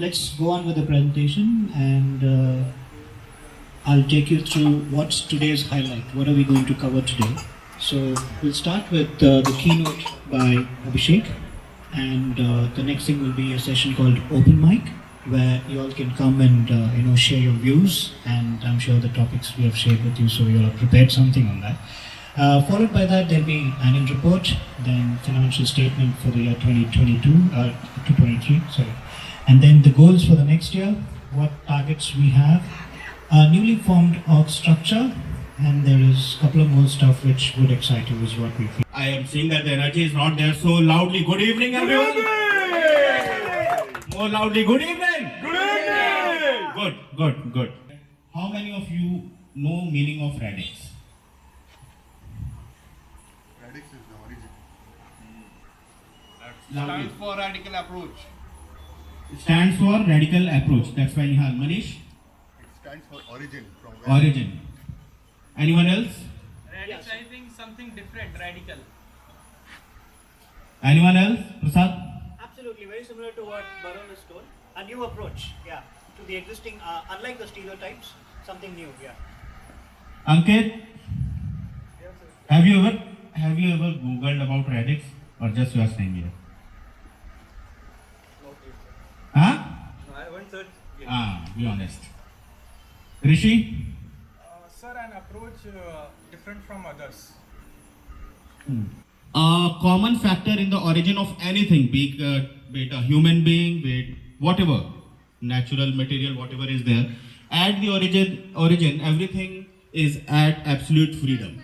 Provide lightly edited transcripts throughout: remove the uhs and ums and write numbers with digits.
let's go on with the presentation, and I'll take you through what's today's highlight. What are we going to cover today? So we'll start with the keynote by Abhishek, and the next thing will be a session called Open Mic, where you all can come and share your views, and I'm sure the topics we have shared with you, so you all have prepared something on that. Followed by that, there'll be annual report, then financial statement for the year 2022 to 23, sorry, and then the goals for the next year, what targets we have, a newly formed org structure, and there is a couple of more stuff which would excite you, is what we feel. I am seeing that the energy is not there so loudly. Good evening, everyone. More loudly. Good evening. Good evening. Good. How many of you know meaning of Radix? Radix is the origin. Stands for radical approach. It stands for radical approach. That's why Nihal. Manish? It stands for origin. From where? Origin. Anyone else? Radix, I think something different, radical. Anyone else? Prasad? Absolutely, very similar to what Varun has told. A new approach, yeah, to the existing, unlike the stereotypes, something new, yeah. Ankit? Have you ever Googled about Radix, or just you are saying here? Huh? I haven't searched. Be honest. Rishi? Sir, an approach different from others. A common factor in the origin of anything, be it a human being, be it whatever, natural material, whatever is there, at the origin, everything is at absolute freedom.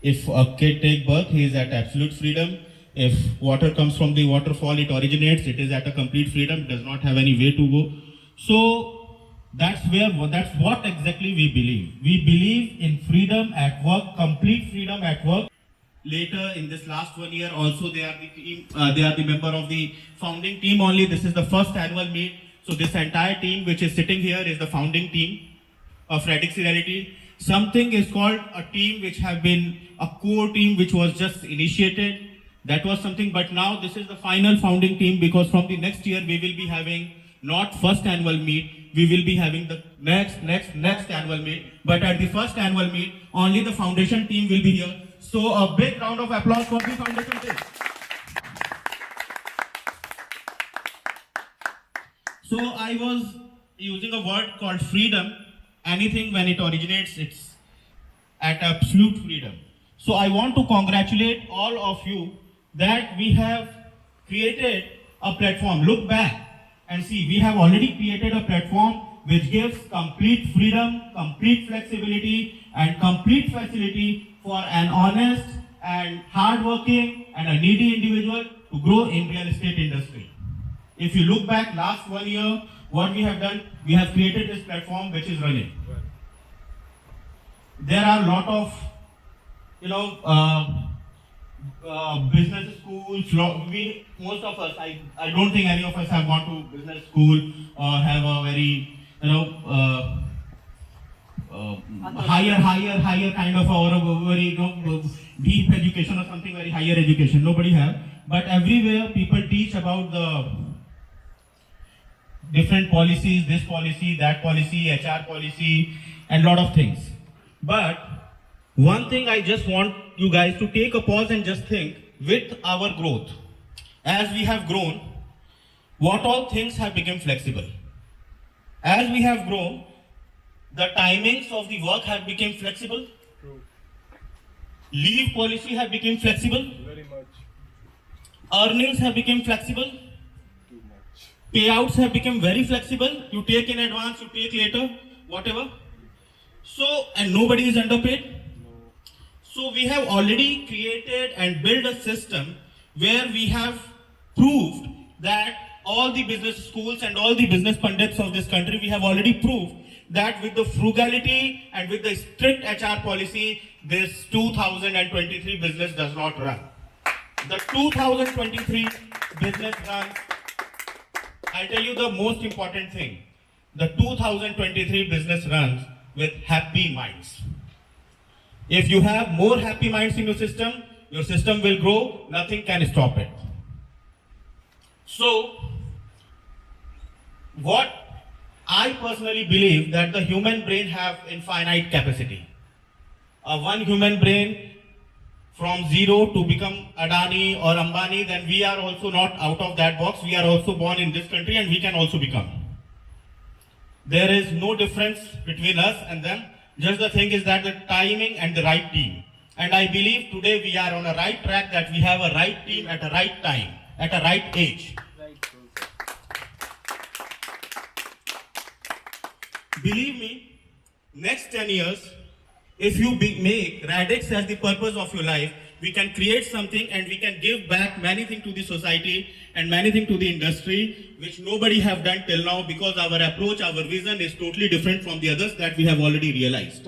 If a kid takes birth, he is at absolute freedom. If water comes from the waterfall, it originates, it is at a complete freedom, does not have any way to go. So that's what exactly we believe. We believe in freedom at work, complete freedom at work. Later in this last 1 year also they are the team, they are the member of the founding team only. This is the first annual meet. So this entire team which is sitting here is the founding team of Radix Realty. Something is called a team which have been a core team which was just initiated. That was something, but now this is the final founding team, because from the next year we will be having not first annual meet, we will be having the next annual meet. But at the first annual meet, only the foundation team will be here. So a big round of applause for the foundation team. So I was using a word called freedom. Anything when it originates, it's at absolute freedom. So I want to congratulate all of you that we have created a platform. Look back and see, we have already created a platform which gives complete freedom, complete flexibility, and complete facility for an honest and hardworking and a needy individual to grow in real estate industry. If you look back last 1 year, what we have done, we have created this platform which is running. There are a lot of, business schools. Most of us, I don't think any of us have gone to business school or have a very, higher kind of, or a very deep education or something, very higher education. Nobody have. But everywhere people teach about the different policies, this policy, that policy, HR policy, and lot of things. But one thing I just want you guys to take a pause and just think, with our growth, as we have grown, what all things have become flexible. As we have grown, the timings of the work have become flexible. True. Leave policy have become flexible. Very much. Earnings have become flexible. Too much. Payouts have become very flexible. You take in advance, you take later, whatever. So, and nobody is underpaid. No. So we have already created and built a system where we have proved that all the business schools and all the business pundits of this country, we have already proved that with the frugality and with the strict HR policy, this 2023 business does not run. The 2023 business runs. I'll tell you the most important thing. The 2023 business runs with happy minds. If you have more happy minds in your system will grow, nothing can stop it. So, what I personally believe that the human brain have infinite capacity. One human brain from zero to become Adani or Ambani, then we are also not out of that box. We are also born in this country and we can also become. There is no difference between us and them. Just the thing is that the timing and the right team. And I believe today we are on a right track, that we have a right team at a right time, at a right age. Believe me, next 10 years, if you make Radix as the purpose of your life, we can create something and we can give back many things to the society and many things to the industry, which nobody have done till now, because our approach, our vision is totally different from the others that we have already realized.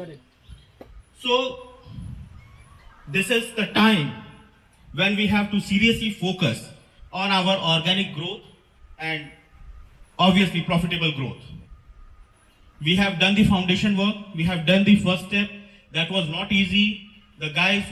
So, this is the time when we have to seriously focus on our organic growth and obviously profitable growth. We have done the foundation work, we have done the first step. That was not easy. The guys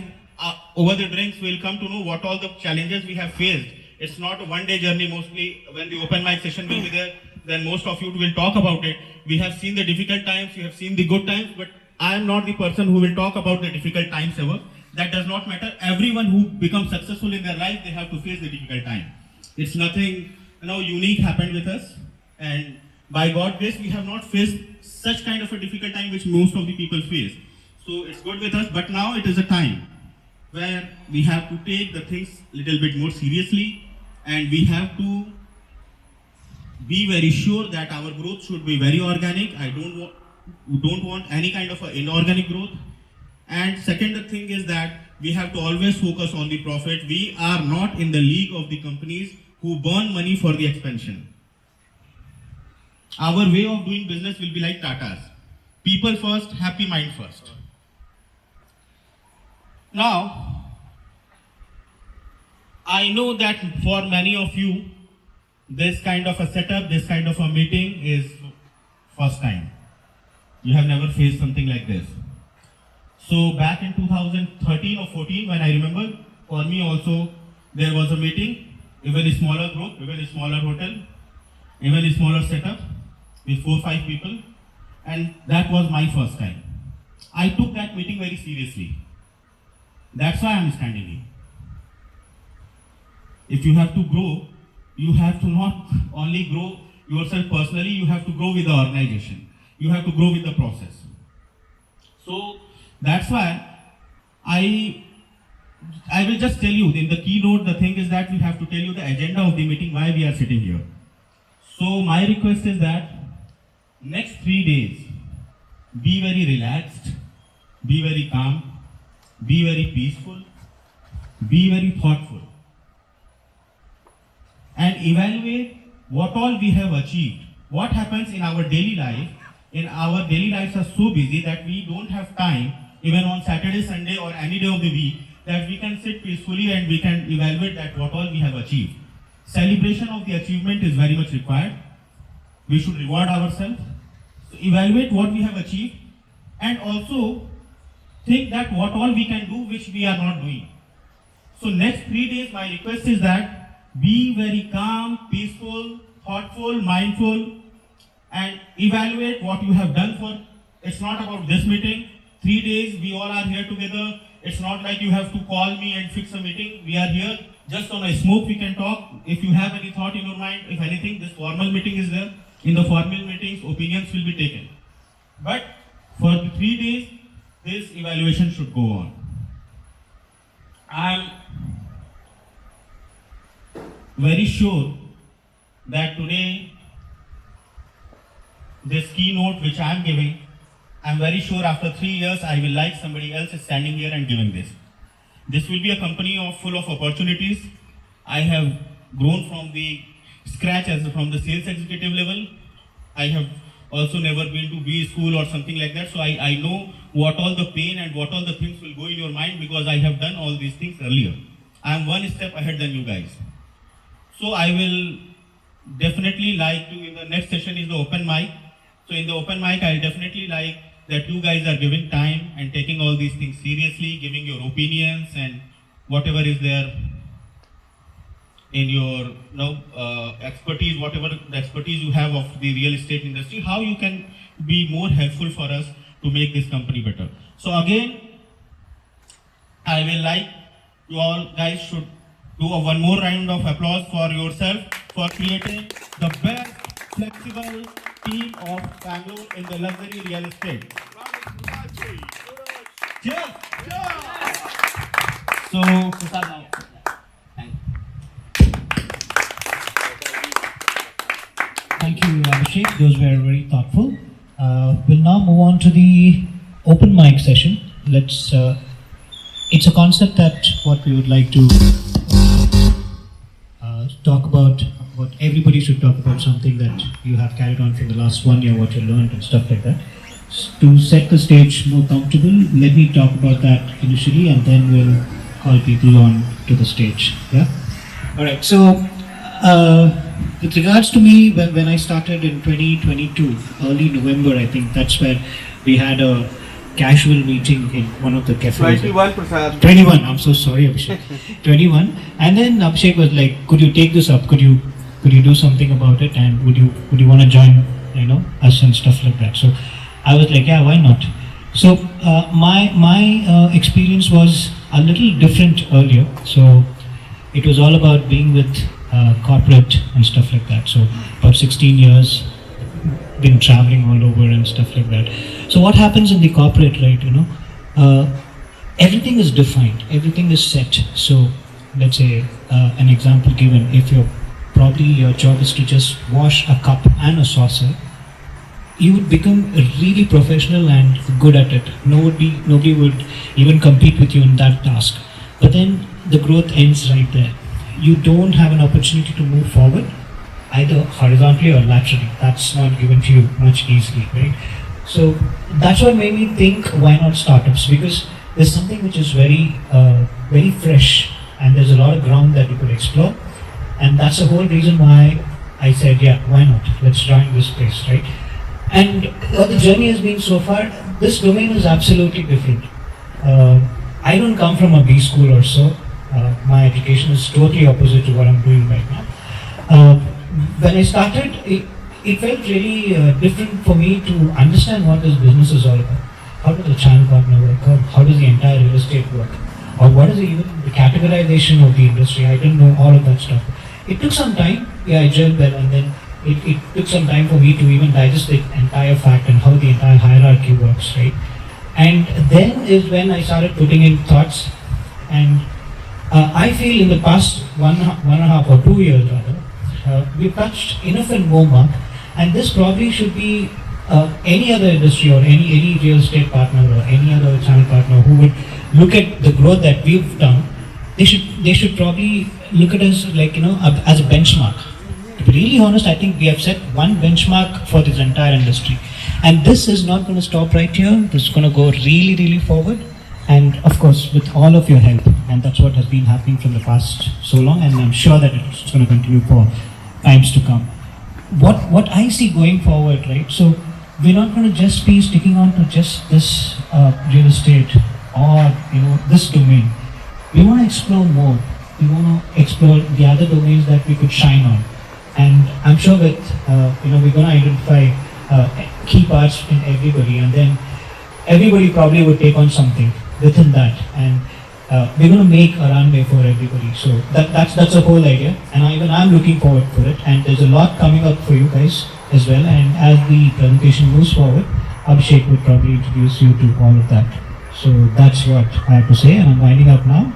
over the drinks will come to know what all the challenges we have faced. It's not a one-day journey. Mostly when the open mic session will be there, then most of you will talk about it. We have seen the difficult times, we have seen the good times, but I am not the person who will talk about the difficult times ever. That does not matter. Everyone who becomes successful in their life, they have to face the difficult time. It's nothing, unique happened with us, and by God's grace, we have not faced such kind of a difficult time which most of the people face. So it's good with us, but now it is a time where we have to take the things a little bit more seriously, and we have to be very sure that our growth should be very organic. We don't want any kind of inorganic growth. And second thing is that we have to always focus on the profit. We are not in the league of the companies who burn money for the expansion. Our way of doing business will be like Tata's. People first, happy mind first. Now, I know that for many of you, this kind of a setup, this kind of a meeting is first time. You have never faced something like this. So back in 2013 or 14, when I remember, for me also, there was a meeting, even a smaller group, even a smaller hotel, even a smaller setup with 4 or 5 people, and that was my first time. I took that meeting very seriously. That's why I'm standing here. If you have to grow, you have to not only grow yourself personally, you have to grow with the organization. You have to grow with the process. So that's why I will just tell you in the keynote, the thing is that we have to tell you the agenda of the meeting, why we are sitting here. So my request is that next 3 days, be very relaxed, be very calm, be very peaceful, be very thoughtful, and evaluate what all we have achieved. What happens in our daily life? In our daily lives are so busy that we don't have time, even on Saturday, Sunday or any day of the week, that we can sit peacefully and we can evaluate that what all we have achieved. Celebration of the achievement is very much required. We should reward ourselves. So evaluate what we have achieved and also think that what all we can do which we are not doing. So next 3 days, my request is that be very calm, peaceful, thoughtful, mindful, and evaluate what you have done for. It's not about this meeting. 3 days, we all are here together. It's not like you have to call me and fix a meeting. We are here just on a smoke, we can talk. If you have any thought in your mind, if anything, this formal meeting is there. In the formal meetings, opinions will be taken. But for the 3 days, this evaluation should go on. I am very sure that today, this keynote which I am giving, I am very sure after 3 years, I will like somebody else is standing here and giving this. This will be a company full of opportunities. I have grown from the scratch from the sales executive level. I have also never been to B school or something like that. So I know what all the pain and what all the things will go in your mind because I have done all these things earlier. I am one step ahead than you guys. So I will definitely like to, in the next session is the open mic. So in the open mic, I'll definitely like that you guys are giving time and taking all these things seriously, giving your opinions and whatever is there. in your expertise, whatever the expertise you have of the real estate industry, how you can be more helpful for us to make this company better. So again, I will like you all guys should do one more round of applause for yourself for creating the best flexible team of Bangalore in the luxury real estate. Cheers! So, Prasad, now. Thank you, Abhishek. Those were very thoughtful. We'll now move on to the open mic session. Let's. It's a concept that what we would like to talk about. What everybody should talk about, something that you have carried on from the last 1 year, what you learned and stuff like that. To set the stage more comfortable, let me talk about that initially, and then we'll call people on to the stage. Yeah. All right. So. With regards to me, when I started in 2022, early November, I think that's where we had a casual meeting in one of the cafes. 21, Prasad. 21, I'm so sorry, Abhishek. 21. And then Abhishek was like, could you take this up? Could you do something about it? And would you want to join, us and stuff like that? So I was like, yeah, why not? So my experience was a little different earlier. So it was all about being with corporate and stuff like that. So about 16 years, been traveling all over and stuff like that. So what happens in the corporate, right? Everything is defined, everything is set. So let's say an example given, if your job is to just wash a cup and a saucer, you would become really professional and good at it. Nobody would even compete with you in that task. But then the growth ends right there. You don't have an opportunity to move forward, either horizontally or laterally. That's not given to you much easily, right? So that's what made me think, why not startups? Because there's something which is very fresh, and there's a lot of ground that you could explore. And that's the whole reason why I said, yeah, why not? Let's join this space, right? And what the journey has been so far, this domain is absolutely different. I don't come from a B school or so. My education is totally opposite to what I'm doing right now. When I started, it felt really different for me to understand what this business is all about. How does the channel partner work? How does the entire real estate work? Or what is even the categorization of the industry? I didn't know all of that stuff. It took some time. Yeah, I gelled well, and then it took some time for me to even digest the entire fact and how the entire hierarchy works, right? And then is when I started putting in thoughts, and I feel in the past one and a half or 2 years rather, we've touched enough and more mark, and this probably should be any other industry or any real estate partner or any other channel partner who would look at the growth that we've done. They should probably look at us like as a benchmark. To be really honest, I think we have set one benchmark for this entire industry, and this is not going to stop right here. This is going to go really, really forward. And of course, with all of your help, and that's what has been happening from the past so long, and I'm sure that it's going to continue for times to come. What I see going forward, right? So we're not going to just be sticking on to just this real estate or this domain. We want to explore more. We want to explore the other domains that we could shine on, and I'm sure that we're going to identify key parts in everybody, and then everybody probably would take on something within that, and we're going to make a runway for everybody. So that's the whole idea, and I'm looking forward for it. And there's a lot coming up for you guys as well. And as the presentation moves forward, Abhishek would probably introduce you to all of that. So that's what I have to say, and I'm winding up now.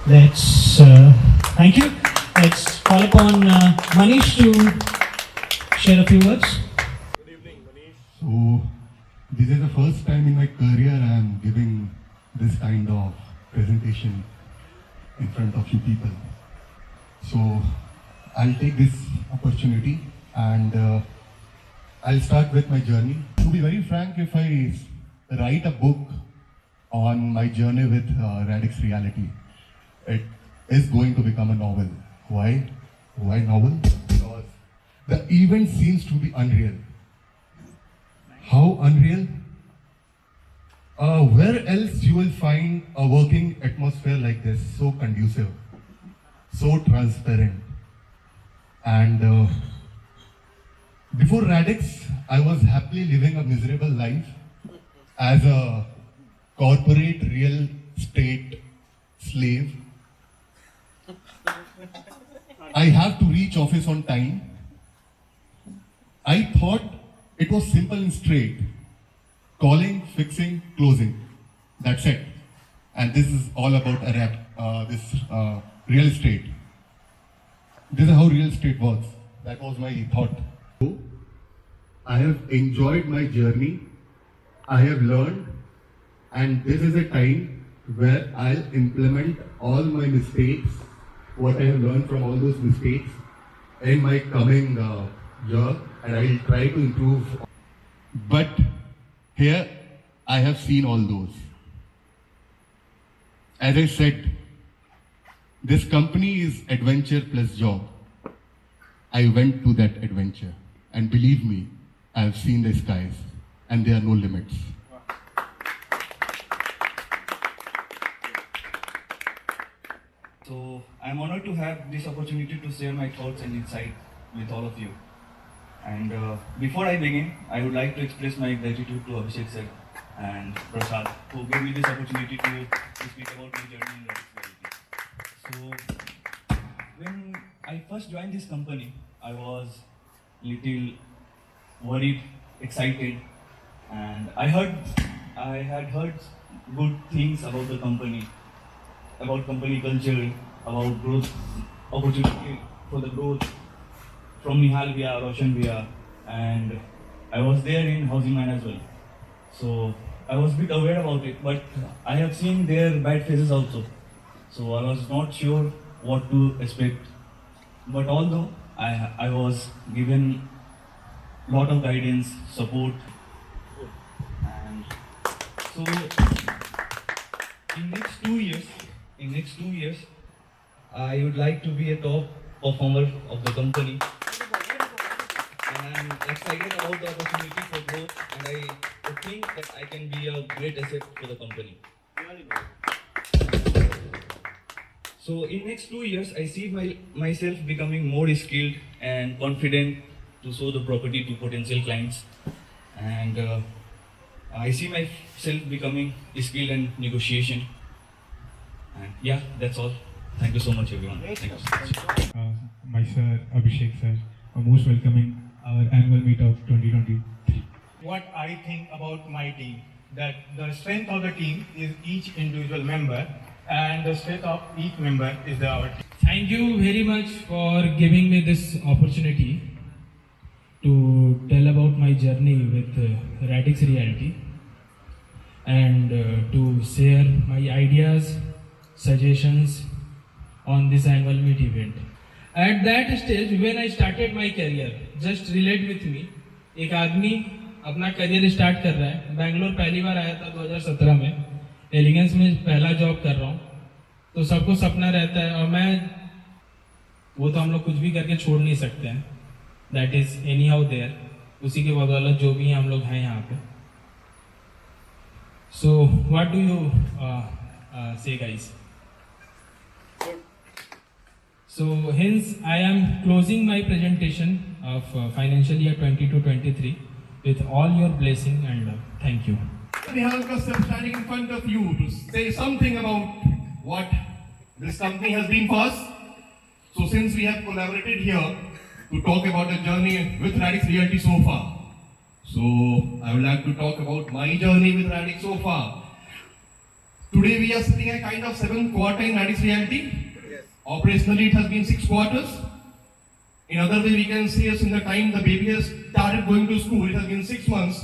Let's thank you. Let's call upon Manish to share a few words. Good evening, Manish. So this is the first time in my career I am giving this kind of presentation in front of you people. So I'll take this opportunity and I'll start with my journey. To be very frank, if I write a book on my journey with Radix Realty, it is going to become a novel. Why? Why novel? Because the event seems to be unreal. How unreal? Where else you will find a working atmosphere like this, so conducive, so transparent, And before Radix, I was happily living a miserable life as a corporate real estate slave. I have to reach office on time. I thought it was simple and straight. Calling, fixing, closing. That's it. And this is all about real estate. This is how real estate works. That was my thought. I have enjoyed my journey. I have learned, and this is a time where I'll implement all my mistakes, what I have learned from all those mistakes in my coming year, and I will try to improve. But here I have seen all those. As I said, this company is adventure plus job. I went to that adventure, and believe me, I have seen the skies, and there are no limits. So I'm honored to have this opportunity to share my thoughts and insight with all of you. And before I begin, I would like to express my gratitude to Abhishek sir and Prasad who gave me this opportunity to speak about my journey in Radix Realty. So when I first joined this company, I was little worried, excited, and I had heard good things about the company, about company culture, about growth, opportunity for the growth from Nihal Bhaiya, Roshan Bhaiya, and I was there in housing man as well. So I was a bit aware about it, but I have seen their bad phases also. So I was not sure what to expect. But although I was given lot of guidance, support, and so in next 2 years, I would like to be a top performer of the company, and I'm excited about the opportunity for growth, and I think that I can be a great asset for the company. So in next 2 years, I see myself becoming more skilled and confident to show the property to potential clients, and I see myself becoming skilled in negotiation. And yeah, that's all. Thank you so much, everyone. Thank you so much. My sir, Abhishek sir, are most welcoming our annual meet of 2023. What I think about my team, that the strength of the team is each individual member, and the strength of each member is our team. Thank you very much for giving me this opportunity to tell about my journey with Radix Realty and to share my ideas, suggestions on this annual meet event. At that stage, when I started my career, just relate with me, एक आदमी अपना career start कर रहा है. बैंगलोर पहली बार आया था 2017 में, एलिगेंस में पहला जॉब कर रहा हूँ. तो सबको सपना रहता है, और मैं वो तो हम लोग कुछ भी करके छोड़ नहीं सकते हैं. That is anyhow there, उसी के बदौलत जो भी हम लोग हैं यहाँ पे. सो व्हाट डू यू से guys? So hence I am closing my presentation of financial year 22-23 with all your blessing and love. Thank you. We have Kastam standing in front of you to say something about what this company has been for us. So since we have collaborated here to talk about the journey with Radix Realty so far, so I would like to talk about my journey with Radix so far. Today we are sitting at kind of 7th quarter in Radix Realty. Operationally, it has been 6 quarters. In other way, we can say since the time the baby has started going to school, it has been 6 months.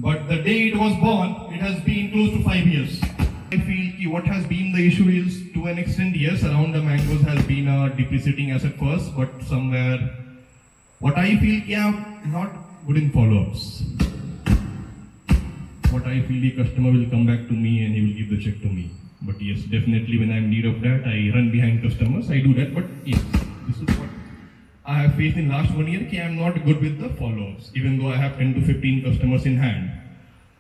But the day it was born, it has been close to 5 years. I feel what has been the issue is, to an extent, yes, around the mangoes has been a depreciating asset first, but somewhere, what I feel, not good in follow-ups. What I feel, the customer will come back to me and he will give the check to me. But yes, definitely when I am in need of that, I run behind customers, I do that. But yes, this is what I have faced in last 1 year, I am not good with the follow-ups. Even though I have 10 to 15 customers in hand,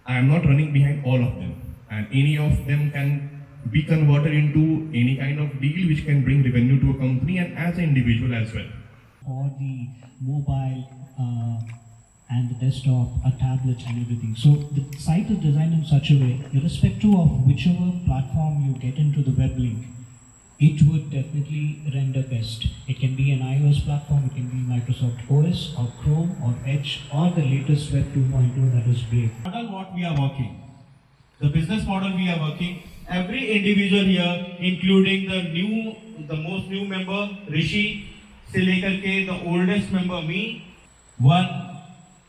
I am not running behind all of them. And any of them can be converted into any kind of deal which can bring revenue to a company and as an individual as well. for the mobile and the desktop, a tablet and everything. So the site is designed in such a way, irrespective of whichever platform you get into the web link, it would definitely render best. It can be an iOS platform, it can be Microsoft OS or Chrome or Edge or the latest Web 2.0 that is Brave. Model what we are working, the business model we are working, every individual here, including the most new member, Rishi, se lekar ke the oldest member, me, one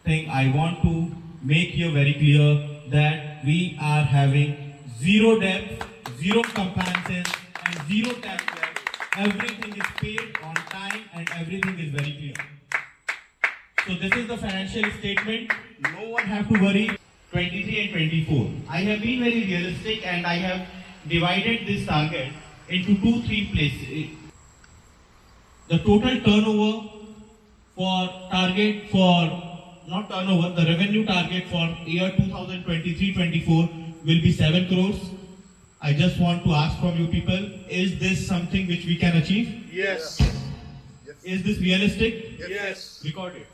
thing I want to make here very clear that we are having zero debt, zero compliances, and zero tax debt. Everything is paid on time and everything is very clear. So this is the financial statement. No one have to worry. 23 and 24. I have been very realistic and I have divided this target into 2-3 places. The total turnover the revenue target for year 2023-24 will be 7 crores. I just want to ask from you people, is this something which we can achieve? Yes. Is this realistic? Yes. Record it.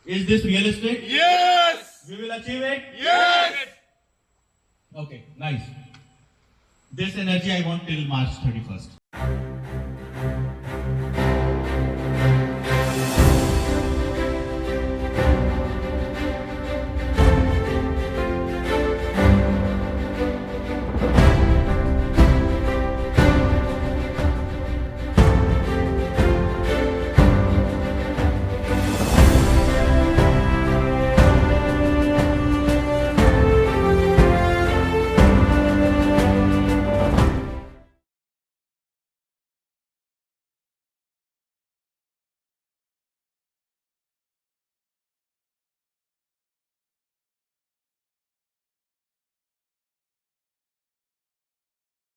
Is this realistic? Yes. We will achieve it? Yes. Okay, nice. This energy I want till March 31st.